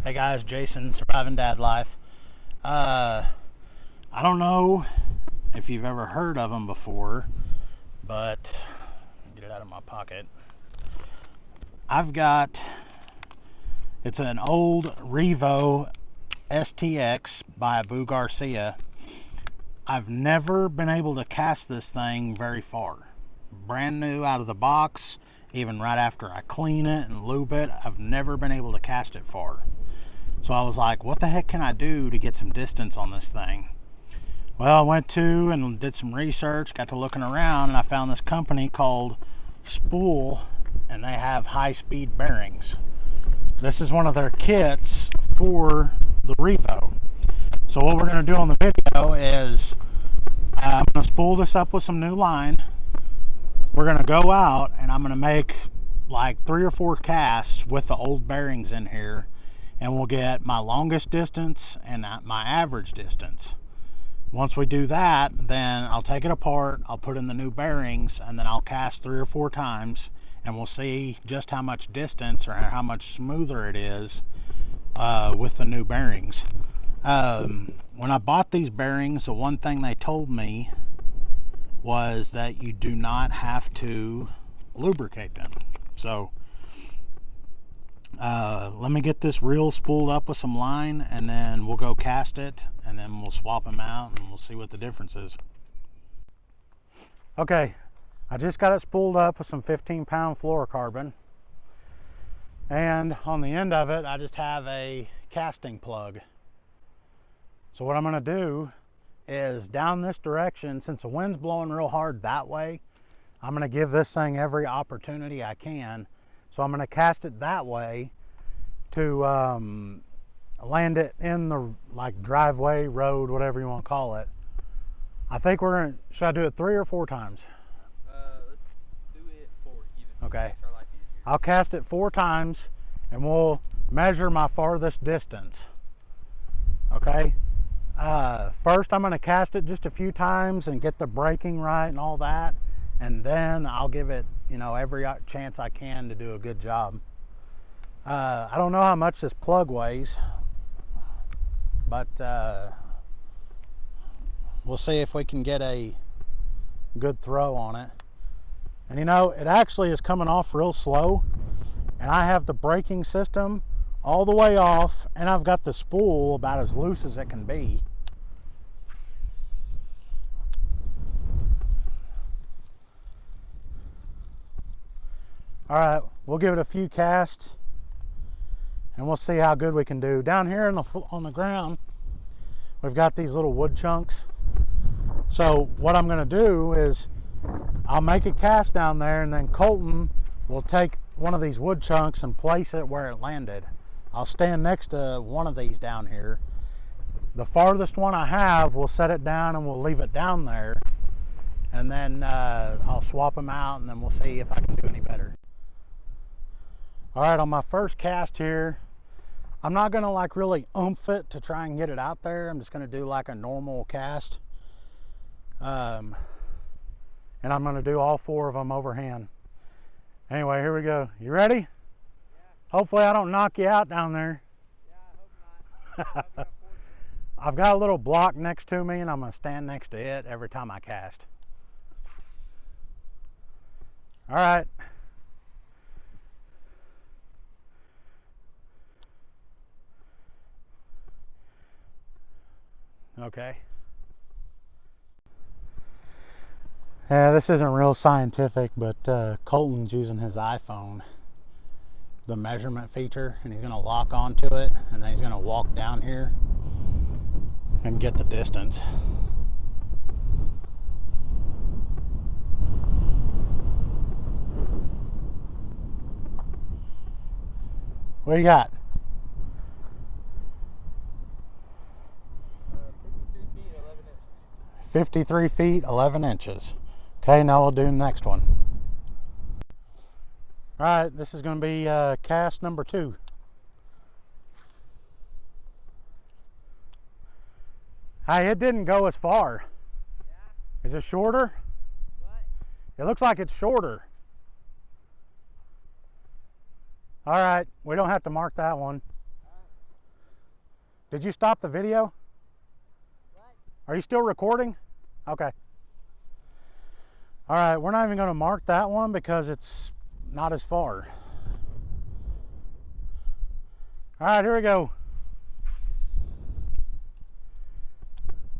Hey guys, Jason, Surviving Dad Life. I don't know if you've ever heard of them before, but get it out of my pocket. It's an old Revo STX by Abu Garcia. I've never been able to cast this thing very far. Brand new out of the box, even right after I clean it and lube it, I've never been able to cast it far. So I was like, what the heck can I do to get some distance on this thing? Well, I went to and did some research, got to looking around, and I found this company called Spool, and they have high-speed bearings. This is one of their kits for the Revo. So what we're going to do on the video is I'm going to spool this up with some new line. We're going to go out, and I'm going to make like 3 or 4 casts with the old bearings in here, and we'll get my longest distance and my average distance. Once we do that, then I'll take it apart, I'll put in the new bearings, and then I'll cast 3 or 4 times, and we'll see just how much distance or how much smoother it is with the new bearings. When I bought these bearings, the one thing they told me was that you do not have to lubricate them. So let me get this reel spooled up with some line, and then we'll go cast it, and then we'll swap them out, and we'll see what the difference is. Okay, I just got it spooled up with some 15-pound fluorocarbon, and on the end of it I just have a casting plug. So what I'm going to do is down this direction, since the wind's blowing real hard that way, I'm going to give this thing every opportunity I can. So I'm going to cast it that way to land it in the driveway, road, whatever you want to call it. I think should I do it 3 or 4 times? Let's do it 4 even. Okay. Makes our life easier. I'll cast it 4 times and we'll measure my farthest distance. Okay. First I'm going to cast it just a few times and get the braking right and all that, and then I'll give it, every chance I can to do a good job. I don't know how much this plug weighs, but we'll see if we can get a good throw on it. And it actually is coming off real slow, and I have the braking system all the way off, and I've got the spool about as loose as it can be. All right, we'll give it a few casts, and we'll see how good we can do. Down here on the ground, we've got these little wood chunks. So what I'm going to do is I'll make a cast down there, and then Colton will take one of these wood chunks and place it where it landed. I'll stand next to one of these down here. The farthest one I have, we'll set it down and we'll leave it down there, and then I'll swap them out, and then we'll see if I can do any better. All right, on my first cast here, I'm not going to really oomph it to try and get it out there. I'm just going to do like a normal cast. And I'm going to do all 4 of them overhand. Anyway, here we go. You ready? Yeah. Hopefully I don't knock you out down there. Yeah, I hope not. I've got a little block next to me, and I'm going to stand next to it every time I cast. All right. Okay. Yeah, this isn't real scientific, but Colton's using his iPhone, the measurement feature, and he's going to lock onto it, and then he's going to walk down here and get the distance. What do you got? 53 feet, 11 inches. 53 feet, 11 inches. Okay, now we'll do the next one. All right, this is going to be cast number 2. Hey, it didn't go as far. Yeah? Is it shorter? What? It looks like it's shorter. All right, we don't have to mark that one. Did you stop the video? What? Are you still recording? Okay. All right, we're not even going to mark that one because it's not as far. All right, here we go.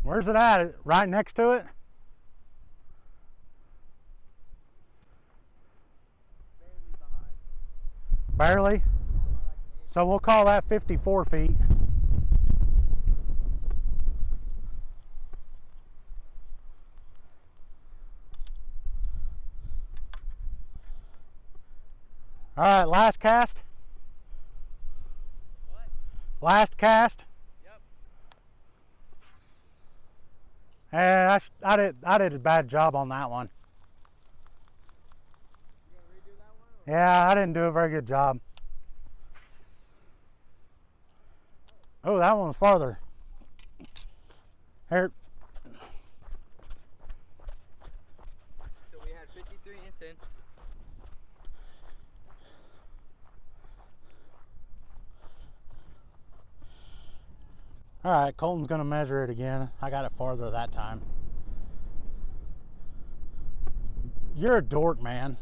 Where's it at? Right next to it? Barely behind. Barely? Yeah, by like an inch. So we'll call that 54 feet. All right, last cast. What? Last cast. Yep. I did a bad job on that one. You gonna redo that one? Or? Yeah, I didn't do a very good job. Oh, that one was farther. Here. So we had 53 and 10. All right, Colton's gonna measure it again. I got it farther that time. You're a dork, man.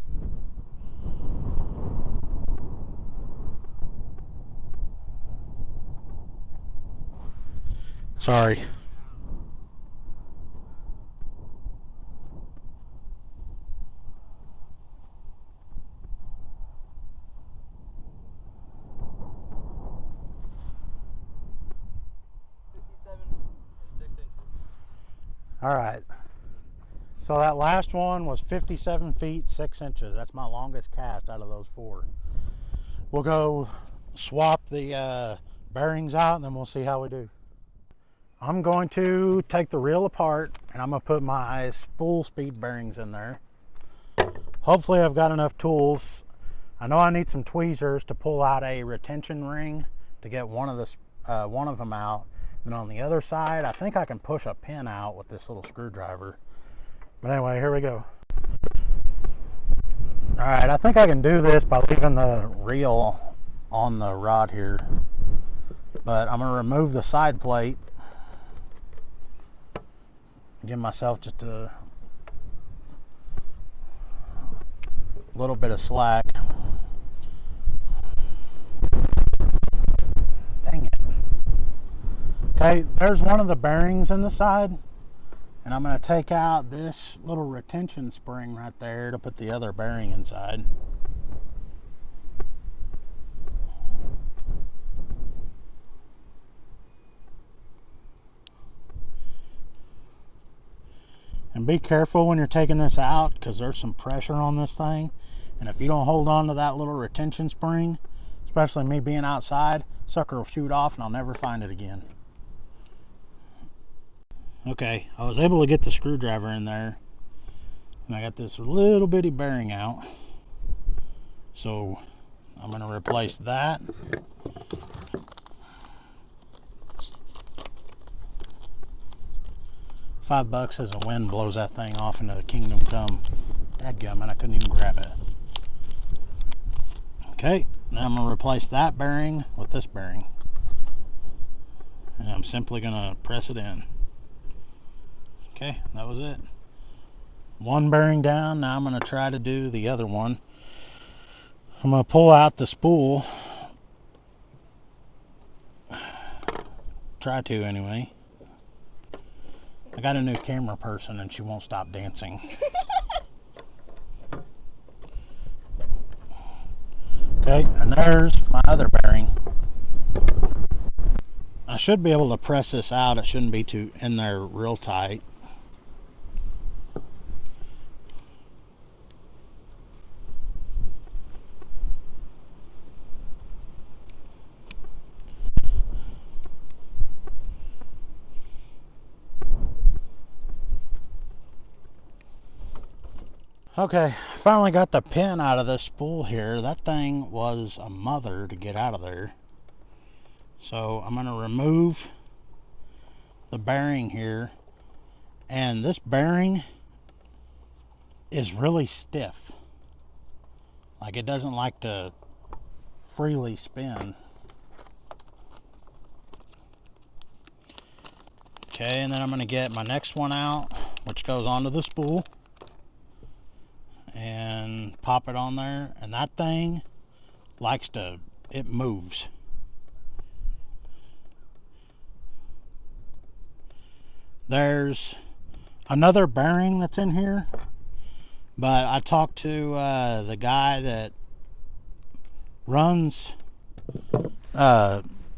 Sorry. And 6 inches. All right. So that last one was 57 feet 6 inches. That's my longest cast out of those four. We'll go swap the bearings out and then we'll see how we do. I'm going to take the reel apart and I'm going to put my Spool Speed bearings in there. Hopefully I've got enough tools. I know I need some tweezers to pull out a retention ring to get one of them out. And on the other side, I think I can push a pin out with this little screwdriver. But anyway, here we go. All right, I think I can do this by leaving the reel on the rod here. But I'm gonna remove the side plate. Give myself just a little bit of slack. Dang it. Okay, there's one of the bearings in the side. And I'm going to take out this little retention spring right there to put the other bearing inside. And be careful when you're taking this out because there's some pressure on this thing. And if you don't hold on to that little retention spring, especially me being outside, sucker will shoot off and I'll never find it again. Okay, I was able to get the screwdriver in there. And I got this little bitty bearing out. So I'm going to replace that. $5 as the wind blows that thing off into the kingdom come. Dadgummit, I couldn't even grab it. Okay, now I'm going to replace that bearing with this bearing. And I'm simply going to press it in. Okay, that was it. One bearing down. Now I'm going to try to do the other one. I'm going to pull out the spool. Try to anyway. I got a new camera person and she won't stop dancing. Okay, and there's my other bearing. I should be able to press this out. It shouldn't be too in there real tight. Okay, finally got the pin out of this spool here. That thing was a mother to get out of there. So I'm going to remove the bearing here. And this bearing is really stiff. Like it doesn't like to freely spin. Okay, and then I'm going to get my next one out, which goes onto the spool, and pop it on there, and that thing likes to, it moves. There's another bearing that's in here, but I talked to the guy that runs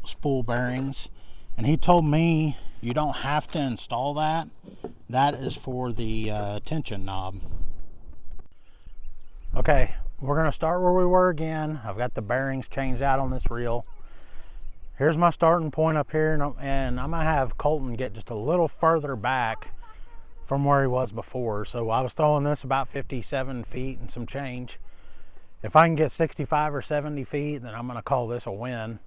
spool bearings, and he told me you don't have to install that. That is for the tension knob. Okay, we're going to start where we were again. I've got the bearings changed out on this reel. Here's my starting point up here, and I'm going to have Colton get just a little further back from where he was before. So I was throwing this about 57 feet and some change. If I can get 65 or 70 feet, then I'm going to call this a win.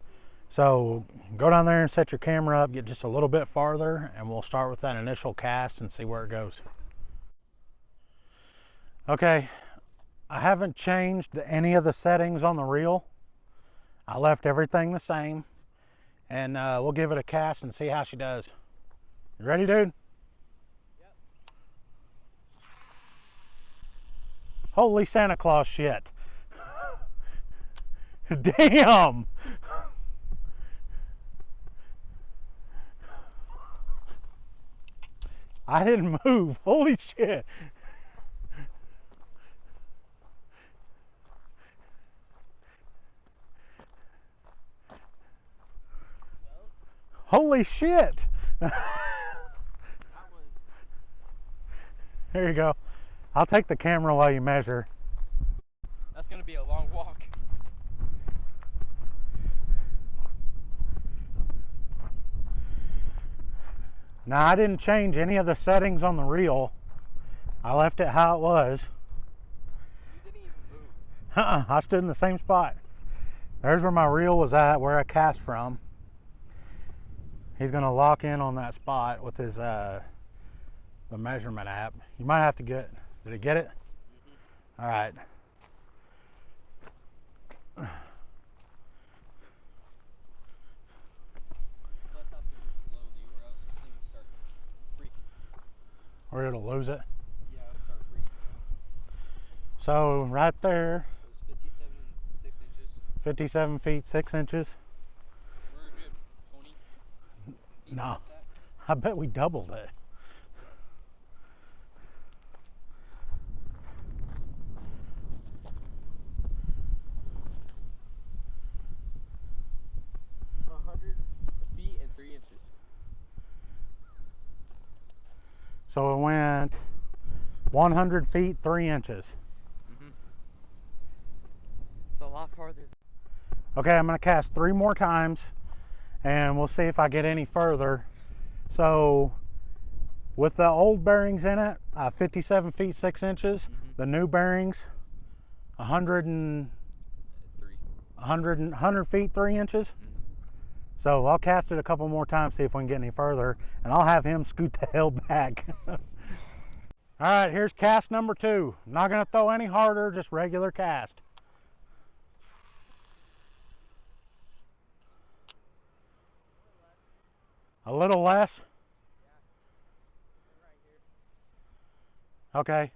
So go down there and set your camera up, get just a little bit farther, and we'll start with that initial cast and see where it goes. Okay, I haven't changed any of the settings on the reel. I left everything the same, and we'll give it a cast and see how she does. You ready, dude? Yep. Holy Santa Claus shit. Damn! I didn't move. Holy shit. Holy shit. There you go. I'll take the camera while you measure. That's gonna be a long walk. Now, I didn't change any of the settings on the reel. I left it how it was. You didn't even move. I stood in the same spot. There's where my reel was at, where I cast from. He's gonna lock in on that spot with his the measurement app. You might have to get, did it get it? Mm-hmm. All right. Plus have to move slowly or else this thing will start freaking. Or it'll lose it. Yeah, it'll start freaking out. So right there, It was 57 and 6 inches. 57 feet 6 inches. We're good. 20 feet No, past that. I bet we doubled it. Feet and 3 inches. So it went 100 feet 3 inches. Mm-hmm. It's a lot farther. Okay, I'm gonna cast 3 more times and we'll see if I get any further. So with the old bearings in it, 57 feet 6 inches. Mm-hmm. The new bearings, 100 feet 3 inches. Mm-hmm. So I'll cast it a couple more times, see if we can get any further, and I'll have him scoot the hell back. All right, here's cast number 2. I'm not gonna throw any harder, just regular cast. A little less? Okay.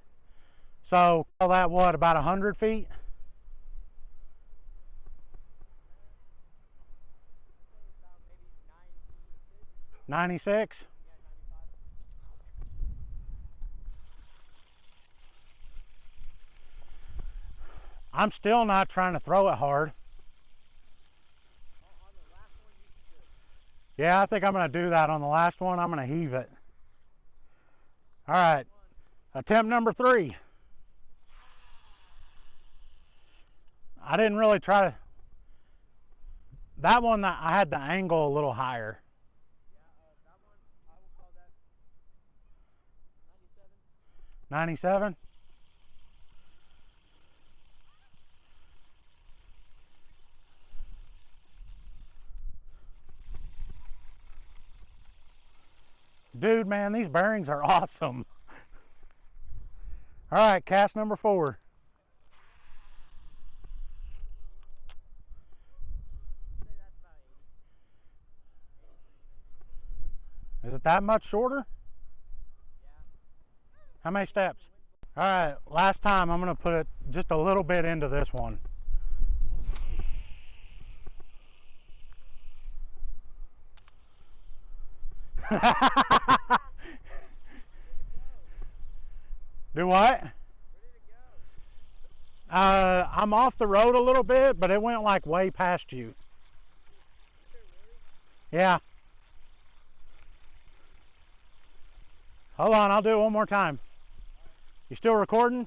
So call that what, about 100 feet? 96? I'm still not trying to throw it hard. Yeah, I think I'm going to do that on the last one. I'm going to heave it. All right. Attempt number 3. I didn't really try to. That one, I had the angle a little higher. That one, I will call that 97? Dude, man, these bearings are awesome. All right, cast number 4. Is it that much shorter? How many steps? All right, last time I'm gonna put it just a little bit into this one. Do what? I'm off the road a little bit, but it went like way past you. Yeah. Hold on, I'll do it one more time. You still recording?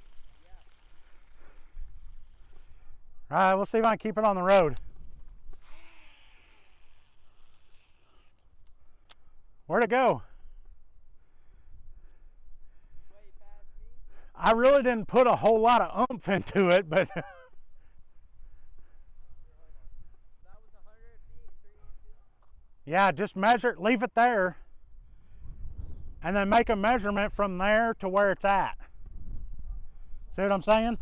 All right, we'll see if I can keep it on the road. Where'd it go? I really didn't put a whole lot of oomph into it, but That was 100 feet and 3 inches. yeah, just measure it, leave it there, and then make a measurement from there to where it's at. See what I'm saying?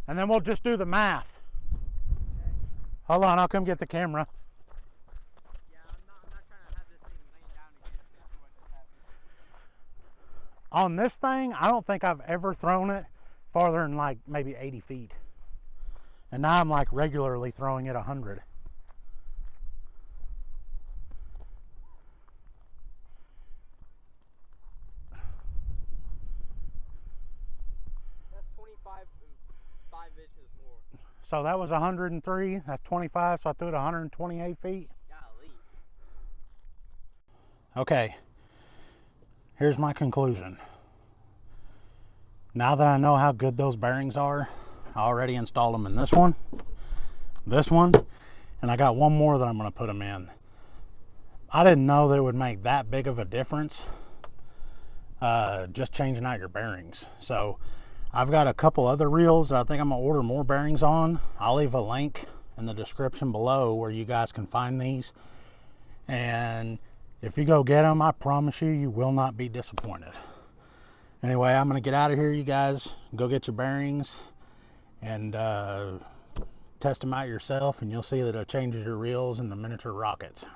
And then we'll just do the math. Hold on, I'll come get the camera. Yeah, I'm not trying to have this thing laying down again after what just happened. On this thing, I don't think I've ever thrown it farther than like maybe 80 feet. And now I'm like regularly throwing it 100. That's 25 and 5 inches more. So that was 103, that's 25, so I threw it 128 feet. Golly. Okay, here's my conclusion. Now that I know how good those bearings are, I already installed them in this one, and I got one more that I'm going to put them in. I didn't know that it would make that big of a difference, just changing out your bearings. So I've got a couple other reels that I think I'm going to order more bearings on. I'll leave a link in the description below where you guys can find these. And if you go get them, I promise you, you will not be disappointed. Anyway, I'm going to get out of here, you guys. Go get your bearings and test them out yourself, and you'll see that it changes your reels and the miniature rockets.